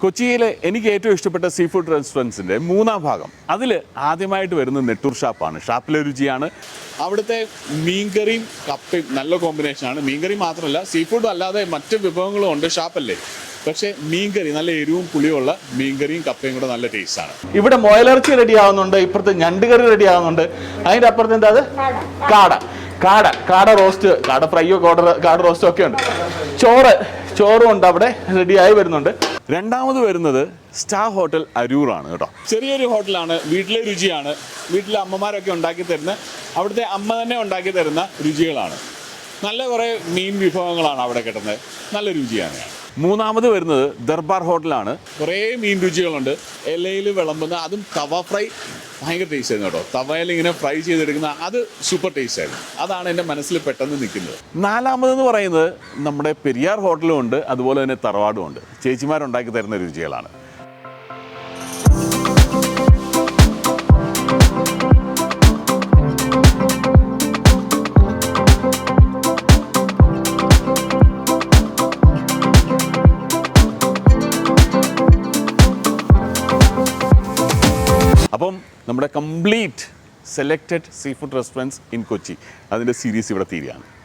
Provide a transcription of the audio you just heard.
കൊച്ചിയിലെ എനിക്ക് ഏറ്റവും ഇഷ്ടപ്പെട്ട സീ ഫുഡ് റെസ്റ്റോറൻറ്റ്സിൻ്റെ മൂന്നാം ഭാഗം. അതിൽ ആദ്യമായിട്ട് വരുന്നത് നെട്ടൂർ ഷാപ്പാണ്. ഷാപ്പിലെ രുചിയാണ്. അവിടുത്തെ മീൻകറിയും കപ്പയും നല്ല കോമ്പിനേഷനാണ്. മീൻകറി മാത്രമല്ല, സീ ഫുഡും അല്ലാതെ മറ്റ് വിഭവങ്ങളും ഉണ്ട്. ഷാപ്പല്ലേ, പക്ഷേ മീൻകറി നല്ല എരിവും പുളിയുള്ള മീൻകറിയും കപ്പയും കൂടെ നല്ല ടേസ്റ്റാണ്. ഇവിടെ മുയലിറച്ചി റെഡി ആവുന്നുണ്ട്, ഇപ്പുറത്ത് ഞണ്ട് കറി റെഡി ആവുന്നുണ്ട്. അതിൻ്റെ അപ്പുറത്ത് എന്താ അത്? കാട റോസ്റ്റ്, കാട ഫ്രൈയോ കാട റോസ്റ്റോ ഒക്കെ ഉണ്ട്. ചോറും ഉണ്ട് അവിടെ, റെഡിയായി വരുന്നുണ്ട്. രണ്ടാമത് വരുന്നത് സ്റ്റാർ ഹോട്ടൽ അരൂറാണ് കേട്ടോ. ചെറിയൊരു ഹോട്ടലാണ്, വീട്ടിലെ രുചിയാണ്. വീട്ടിലെ അമ്മമാരൊക്കെ ഉണ്ടാക്കി തരുന്ന, അവിടുത്തെ അമ്മ തന്നെ ഉണ്ടാക്കി തരുന്ന രുചികളാണ്. നല്ല കുറേ മീൻ വിഭവങ്ങളാണ് അവിടെ കിട്ടുന്നത്, നല്ല രുചിയാണ്. മൂന്നാമത് വരുന്നത് ദർബാർ ഹോട്ടലാണ്. കുറേ മീൻ രുചികളുണ്ട്. ഇലയിൽ വിളമ്പുന്ന, അതും തവ ഫ്രൈ ഭയങ്കര ടേസ്റ്റ് ആയിരുന്നു കേട്ടോ. തവയിൽ ഇങ്ങനെ ഫ്രൈ ചെയ്തെടുക്കുന്ന അത് സൂപ്പർ ടേസ്റ്റ് ആയിരുന്നു. അതാണ് എൻ്റെ മനസ്സിൽ പെട്ടെന്ന് നിൽക്കുന്നത്. നാലാമതെന്ന് പറയുന്നത് നമ്മുടെ പെരിയാർ ഹോട്ടലും ഉണ്ട്, അതുപോലെ തന്നെ തറവാടും ഉണ്ട്. ചേച്ചിമാരുണ്ടാക്കി തരുന്ന രുചികളാണ്. അപ്പം നമ്മുടെ complete selected sea food restaurants in Kochi, അതിൻ്റെ സീരീസ് ഇവിടെ തീരുകയാണ്.